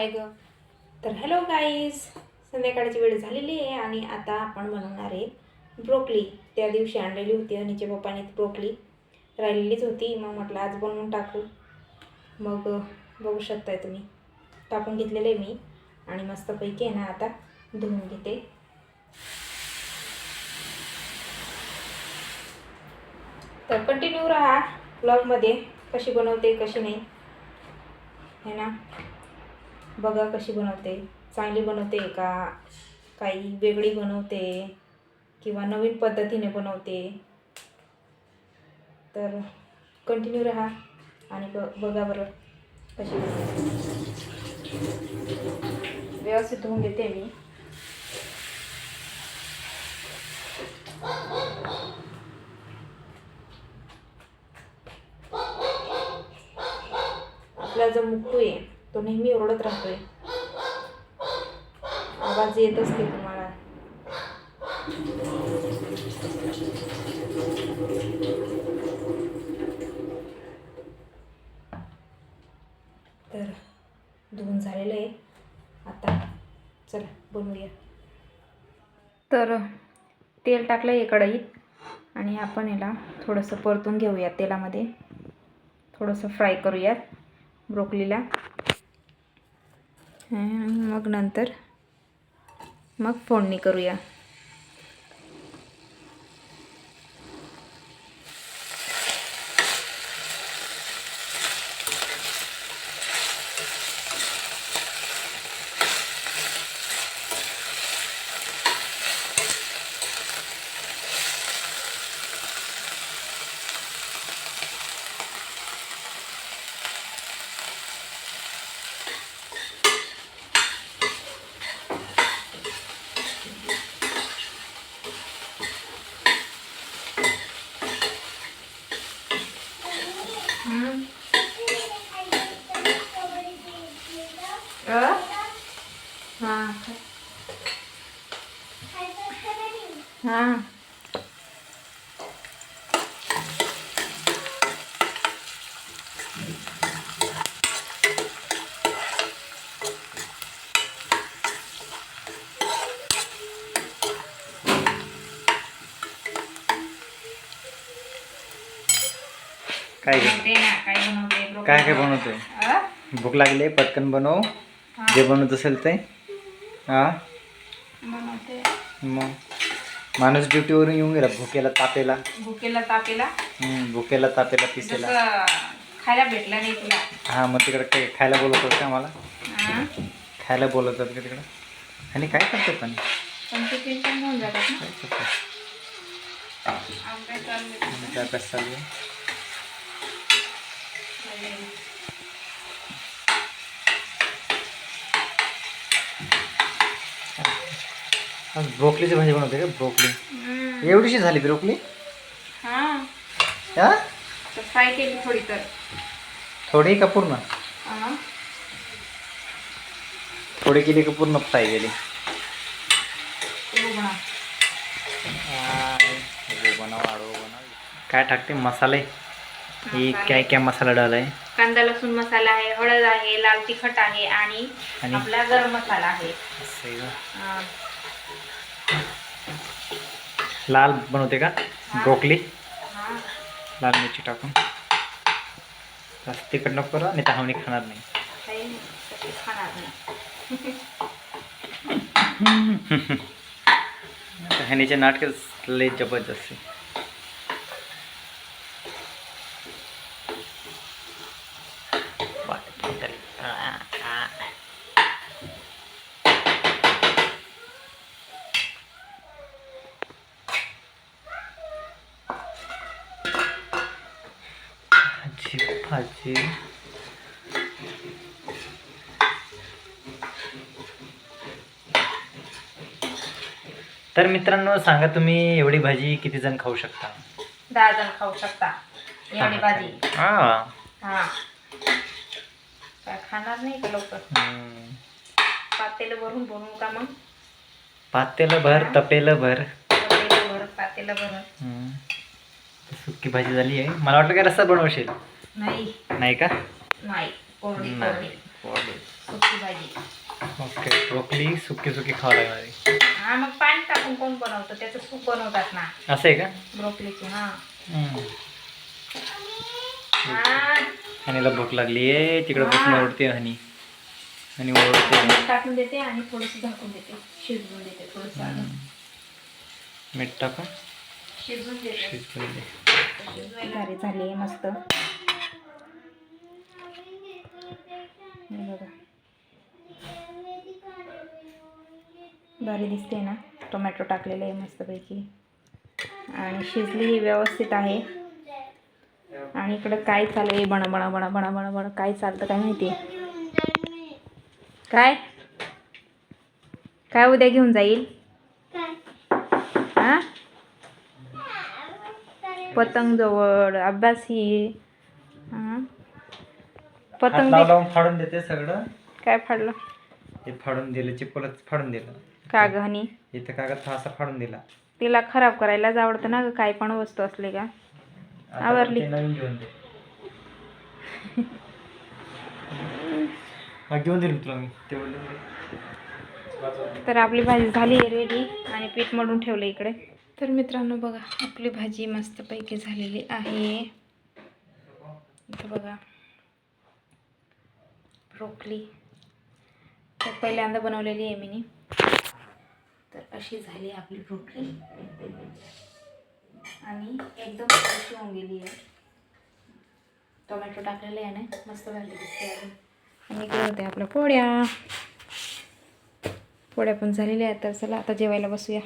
काय ग? तर हॅलो गाईज, संध्याकाळची वेळ झालेली आहे आणि आता आपण बनवणार आहे ब्रोकली. त्या दिवशी आणलेली होती अनिच्या पप्पाने ब्रोकली, राहिलेलीच होती. मग म्हटलं आज बनवून टाकू. मग बघू शकताय तुम्ही, कापून घेतलेले मी आणि मस्तपैकी आहे ना आता धुवून घेते. तर कंटिन्यू राहा ब्लॉगमध्ये, कशी बनवते कशी नाही है ना. बघा कशी बनवते, चांगली बनवते का काही वेगळी बनवते किंवा नवीन पद्धतीने बनवते. तर कंटिन्यू राहा आणि बघा बरं कशी बनवते. व्यवस्थित धुवून घेते मी. आपला जो मुक्कू आहे तो नेहमी ओरडत राहतोय, आवाज येत असते तुम्हाला. तर धुवून झालेलं आहे, आता चला बनवूया. तर तेल टाकलं आहे कढईत आणि आपण याला थोडंसं परतून घेऊयात तेलामध्ये. थोडंसं फ्राय करूयात ब्रोकलीला. मग नंतर मग फोडणी करूया. हां काय काय बनवतोय? भूक लागली, पटकन बनव. जे बनवत असेल ते. बनवते. मग माणूस ड्युटीवरून येऊन गेला भुकेला तापेला. भुकेला तापेला पिसेला. खायला भेटला नाही तुला. हा, मग तिकडे काही खायला बोलवतात का आम्हाला? खायला बोलवतात का तिकडं? आणि काय करते पण ते टेन्शन घेऊन जातात ना. काय कसं चालू आहे? ब्रोकलीची भाजी बनवते का? ब्रोकली एवढीशी झाली ब्रोकली? हां, फ्राय केली थोडी. तर थोडी का पूर्ण? थोडी केली का पूर्ण फ्राय केली? काय टाकते मसाले? ये क्या क्या मसाला डाला है? कांदा लसूण मसाला आहे, हळद आहे, लाल तिखट आहे आणि आपला गरम मसाला आहे. लाल बनवते का ब्रोकली? हां, लाल मिरची टाकून. जास्त तिखट नको करा, नाही तर हमनी खाणार नाही. ह्यानीचे नाटक लय जबरदस्त. भाजी तर मित्रांनो, सांगा तुम्ही एवढी भाजी किती जण खाऊ शकता? 10 जण खाऊ शकता एवढी भाजी. हां, काय खाणार नाही का लवकर? पातेलं भरून का मग? पातेलं भर, तपेलं भर. पातेलं भर. सुक्की भाजी झाली आहे. मला वाटलं काय रस्सा बनवशील. नाही का? नाही, कोरडी. सुकी भाजी. ओके ब्रोकली सुकी सुकी खावं लागणार आहे. हा मग पाणी टाकून कोण बनवतं, त्याचं सूप बनवतात ना असं आहे का? ब्रोकलीचे. हा हम्म. हा. हनीला भूक लागली आहे, तिकडे हा. बसून ओरडते हनी. हनी ओरडते. मीठ टाकून देते आणि थोडंसं झाकून देते, शिजवून देते थोडंसं. मीठ टाका, शिजवून देते. शिजवून दे. भारी झाली आहे मस्त. हे बघा भारी दिसते ना. टोमॅटो टाकलेले आहे मस्तपैकी आणि शिजली ही व्यवस्थित आहे. आणि इकडं काय चालू आहे, बणा बणा बणा बणा बणा बणा काय चालतं काय माहिती आहे. काय काय उद्या घेऊन जाईल? हा पतंग जवळ अभ्यास ही. हा हात पतंग लावून फाडून देते सगळं. काय फाडलं? हे फाडून दिलं, चिपलच फाडून दिलं. का ग हनी? इथं कागद असा फाडून दिला. तिला खराब करायलाच आवडतं ना ग, काय पण वस्तू असले का. आता आवरली. ते नवीन घेऊन दे. घेऊन दिलं तुला मी ते बोलले. तर आपली भाजी झाली आहे रेडी आणि पीठ मळून ठेवलं इकडे. तर मित्रांनो बघा आपली भाजी मस्तपैकी झालेली आहे. इथं बघा ब्रोकली तर पहिल्यांदा बनवलेली आहे मी. तर अशी झाली आपली ब्रोकली आणि एकदम फ्रेश होऊन गेली आहे. टोमॅटो टाकलेले आहे ना, मस्त भाजी दिसते अजून. आणि इकडे होते आपल्या पोळ्या. पोळ्या पण झालेल्या आहेत. तर चला आता जेवायला बसूया.